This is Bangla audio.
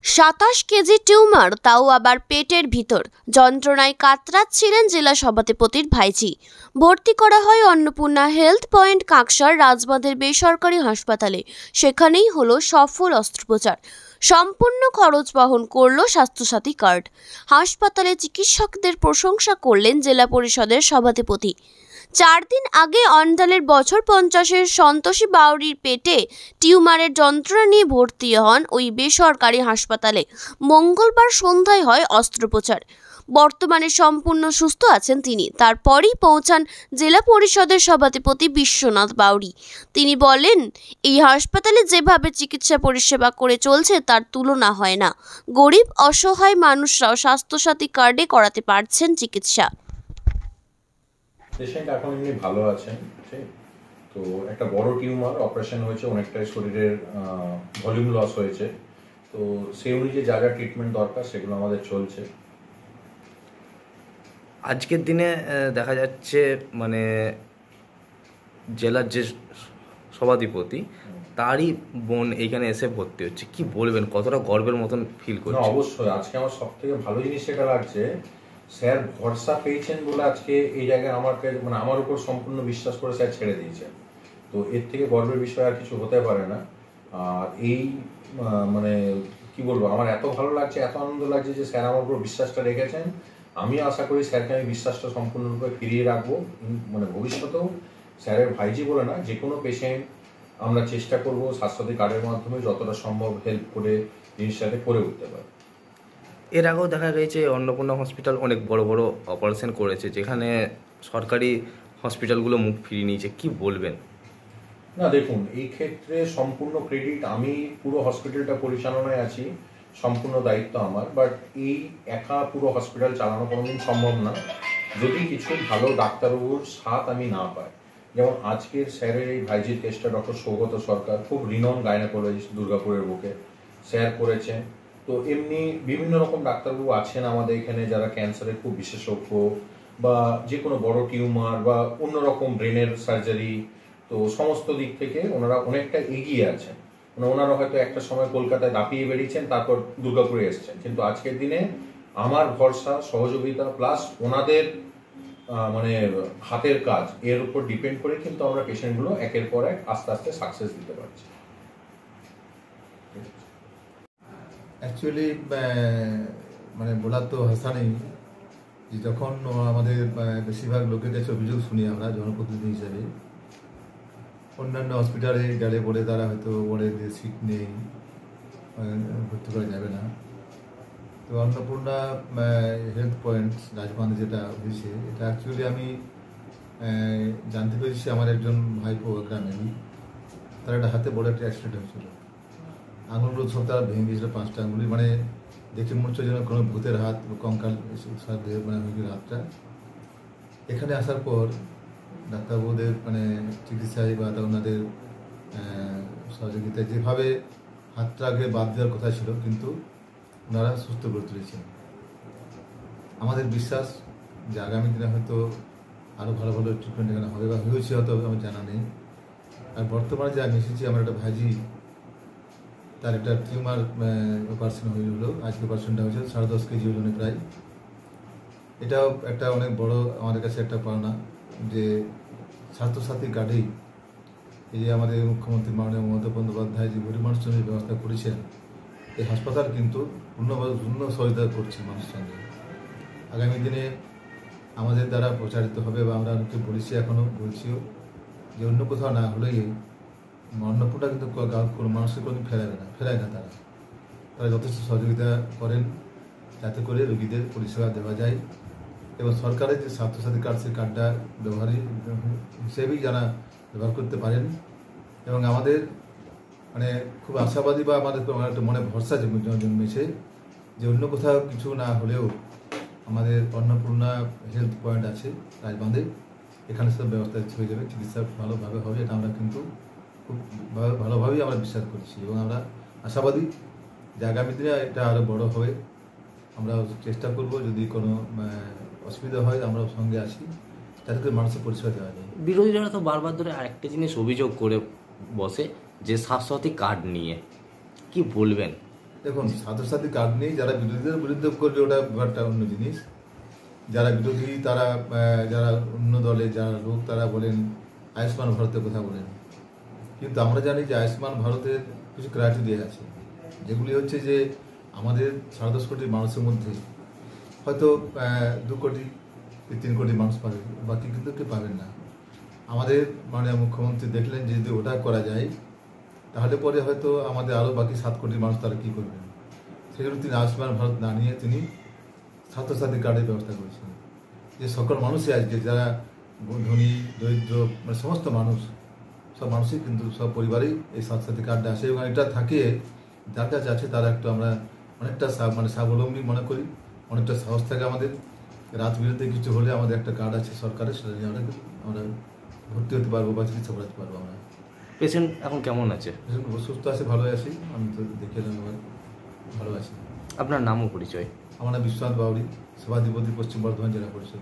27 কেজি টিউমার, তাও আবার পেটের ভিতর। যন্ত্রণায় কাতরাচ্ছিলেন জেলা সভাধিপতির ভাইঝি। ভর্তি করা হয় অন্নপূর্ণা হেলথ পয়েন্ট কাকসার রাজবাঁধের বেসরকারি হাসপাতালে। সেখানেই হলো সফল অস্ত্রোপচার। সম্পূর্ণ খরচ বহন করল স্বাস্থ্যসাথী কার্ড। হাসপাতালে চিকিৎসকদের প্রশংসা করলেন জেলা পরিষদের সভাধিপতি। 4 দিন আগে অন্ডালের বছর 50-এর সন্তোষী বাউরির পেটে টিউমারের যন্ত্রণা নিয়ে ভর্তি হন ওই বেসরকারি হাসপাতালে। মঙ্গলবার সন্ধ্যায় হয় অস্ত্রোপচার। বর্তমানে সম্পূর্ণ সুস্থ আছেন তিনি। তারপরই পৌঁছান জেলা পরিষদের সভাধিপতি বিশ্বনাথ বাউরি। তিনি বলেন, এই হাসপাতালে যেভাবে চিকিৎসা পরিষেবা করে চলছে তার তুলনা হয় না। গরিব অসহায় মানুষরাও স্বাস্থ্যসাথী কার্ডে করাতে পারছেন চিকিৎসা। পেশেন্ট এখন এমনি ভালো আছেন, ঠিক। তো একটা বড় টিউমার অপারেশন হয়েছে, অনেকটাই শরীরের ভলিউম লস হয়েছে। তো সেই অনুযায়ী যা যা ট্রিটমেন্ট দরকার সেগুলো আমাদের চলছে। আজকের দিনে দেখা যাচ্ছে মানে জেলার যে সভাধিপতি তারই বোন এইখানে এসে ভর্তি হচ্ছে, কি বলবেন, কতটা গর্বের মতন ফিল করছেন? অবশ্যই আজকে আমার সব থেকে ভালো জিনিস এটা লাগছে, স্যার ভরসা পেয়েছেন বলে আজকে এই জায়গায় আমাকে মানে আমার উপর সম্পূর্ণ বিশ্বাস করে স্যার ছেড়ে দিয়েছেন। তো এর থেকে গর্বের বিষয় আর কিছু হতে পারে না। আর এই মানে কি বলবো, আমার এত ভালো লাগছে, এত আনন্দ লাগছে যে স্যার আমার উপর বিশ্বাসটা রেখেছেন। আমি আশা করি স্যারকে আমি বিশ্বাসটা সম্পূর্ণরূপে ফিরিয়ে রাখবো। মানে ভবিষ্যতেও স্যারের ভাইঝি বলে না, যে কোনো পেশেন্ট আমরা চেষ্টা করব স্বাস্থ্যসাথী কার্ডের মাধ্যমে যতটা সম্ভব হেল্প করে জিনিসটাকে করে উঠতে পারি। এর আগেও দেখা গেছে অন্নপূর্ণা হসপিটাল অনেক বড় বড় অপারেশন করেছে, যেখানে সরকারি হসপিটালগুলো মুখ ফিরিয়ে নিয়েছে, কি বলবেন? না দেখুন, এই ক্ষেত্রে সম্পূর্ণ ক্রেডিট, আমি পুরো হসপিটালটা পরিচালনায় আছি, সম্পূর্ণ দায়িত্ব আমার। বাট এই একা পুরো হসপিটাল চালানো কোনোদিন সম্ভব না যদি কিছু ভালো ডাক্তারবাবুর সাথ আমি না পাই। যেমন আজকের স্যারের এই ভাইজির কেসটা ডক্টর সৌগত সরকার, খুব রিনন গাইনোকোলজিস্ট, দুর্গাপুরের বুকে স্যার করেছেন। তো এমনি বিভিন্ন রকম ডাক্তারবাবু আছেন আমাদের এখানে যারা ক্যান্সারের খুব বিশেষজ্ঞ, বা যে কোনো বড় টিউমার বা অন্যরকম ব্রেনের সার্জারি, তো সমস্ত দিক থেকে ওনারা অনেকটা এগিয়ে আছেন। ওনারা হয়তো একটা সময় কলকাতায় দাপিয়ে বেরিয়েছেন, তারপর দুর্গাপুরে এসছেন, কিন্তু আজকের দিনে আমার ভরসা, সহযোগিতা প্লাস ওনাদের মানে হাতের কাজ, এর উপর ডিপেন্ড করে কিন্তু আমরা পেশেন্টগুলো একের পর এক আস্তে আস্তে সাকসেস দিতে পারছি। অ্যাকচুয়ালি মানে বলার তো ভাষা নেই যে যখন আমাদের বেশিরভাগ লোকের কাছে অভিযোগ শুনি আমরা জনপ্রতিনিধি হিসাবে, অন্যান্য হসপিটালে গেলে পরে তারা হয়তো বলে যে সিট নেই, ভর্তি করা যাবে না। তো অন্নপূর্ণা হেলথ পয়েন্ট রাজবাঁধে যেটা হয়েছে, এটা অ্যাকচুয়ালি আমি জানতে পেরেছি আমার একজন ভাইপো গ্রামেরই, তার একটা হাতে বড় একটা অ্যাক্সিডেন্ট হয়েছিল। আঙুলগুলো সব তারা ভেঙে গিয়েছিল, 5টা আঙুলি, মানে দেখে মনে হচ্ছে যেন কোনো ভূতের হাত, কঙ্কাল মানে হয়ে হাতটা। এখানে আসার পর ডাক্তারবাবুদের মানে চিকিৎসায় বা ওনাদের সহযোগিতায় যেভাবে হাতটা আগে বাদ দেওয়ার কথা ছিল, কিন্তু ওনারা সুস্থ করে তুলেছেন। আমাদের বিশ্বাস যে আগামী দিনে হয়তো আরও ভালো ভালো ট্রিটমেন্ট এখানে হবে বা হয়েছে হয়তো আমার জানা নেই। আর বর্তমানে যে আমি এসেছি, আমার একটা ভাইজি, তার একটা টিউমার অপারেশন হলো। আজকে অপারেশনটা হয়েছে 10.5 কেজি ওজনে প্রায়। এটাও একটা অনেক বড় আমাদের কাছে একটা পাওনা যে স্বাস্থ্যসাথী কার্ডেই এই যে আমাদের মুখ্যমন্ত্রী মাননীয় মমতা বন্দ্যোপাধ্যায় যে গরিব মানুষের জন্য ব্যবস্থা করেছেন, এই হাসপাতাল কিন্তু পূর্ণ সহযোগিতা করছে মানুষের সঙ্গে। আগামী দিনে আমাদের দ্বারা প্রচারিত হবে বা আমরা অনেকে বলেছি, এখনও বলছিও, যে অন্য কোথাও না হলেই অন্নপূর্ণা কিন্তু কোনো মানুষকে কোনোদিন ফেরায় না। তারা যথেষ্ট সহযোগিতা করেন যাতে করে রোগীদের পরিষেবা দেওয়া যায়, এবং সরকারের যে স্বাস্থ্যসাথী কার্ড, সেই কার্ডটা ব্যবহারী হিসেবেই যারা ব্যবহার করতে পারেন। এবং আমাদের মানে খুব আশাবাদী বা আমাদের একটা মনে ভরসা জন্মেছে যে অন্য কোথাও কিছু না হলেও আমাদের অন্নপূর্ণা হেলথ পয়েন্ট আছে রাজবাঁধে, এখানে সব ব্যবস্থা হয়ে যাবে, চিকিৎসা ভালোভাবে হবে। এটা আমরা কিন্তু খুব ভালোভাবেই আমরা বিশ্বাস করছি, এবং আমরা আশাবাদী যে আগামী দিনে এটা আরও বড় হবে। আমরা চেষ্টা করব যদি কোনো অসুবিধা হয় আমরা সঙ্গে আছি, যাতে করে মানুষের পরিষেবা দেওয়া যায়। বিরোধীরা তো বারবার ধরে আরেকটা জিনিস অভিযোগ করে বসে যে স্বাস্থ্যসাথী কার্ড নিয়ে, কি বলবেন? দেখুন ছাত্রছাত্রী কার্ড নেই, যারা বিরোধীদের বিরুদ্ধে করবে ওটা ব্যাপারটা অন্য জিনিস। যারা বিরোধী তারা যারা অন্য দলে যারা লোক তারা বলেন আয়ুষ্মান ভারতের কথা বলেন, কিন্তু আমরা জানি যে আয়ুষ্মান ভারতের কিছু ক্রাইটেরিয়া আছে, যেগুলি হচ্ছে যে আমাদের 10.5 কোটি মানুষের মধ্যে হয়তো 2 কোটি কি 3 কোটি মানুষ পাবে, বাকি কিন্তু কেউ পাবেন না। আমাদের মাননীয় মুখ্যমন্ত্রী দেখলেন যে যদি ওটা করা যায় তাহলে পরে হয়তো আমাদের আরও বাকি 7 কোটি মানুষ তারা কী করবেন, সেই জন্য তিনি আয়ুষ্মান ভারত না নিয়ে তিনি ছাত্রছাত্রী কার্ডের ব্যবস্থা করেছেন, যে সকল মানুষই আজকে যারা ধনী দরিদ্র মানে সমস্ত মানুষ, সব মানুষই কিন্তু সব পরিবারেই এই ছাত্রছাত্রী কার্ডটা আসে, এবং এটা থাকিয়ে যার কাছে আছে তারা একটু আমরা অনেকটা মানে স্বাবলম্বী মনে করি, অনেকটা সাহস থাকে আমাদের। রাত বিরুদ্ধে কিছু হলে আমাদের একটা কার্ড আছে সরকারের, সেটা নিয়ে আমরা ভর্তি হতে পারবো বা চিকিৎসা করাতে পারবো। আমরা পেশেন্ট এখন কেমন আছে? সুস্থ আছে, ভালো আছি, আমি তো দেখে এলাম, ভালো আছি। আপনার নাম ও পরিচয়? আমার নাম বিশ্বনাথ বাউরি, সভাধিপতি, পশ্চিম বর্ধমান জেলা পরিষদ।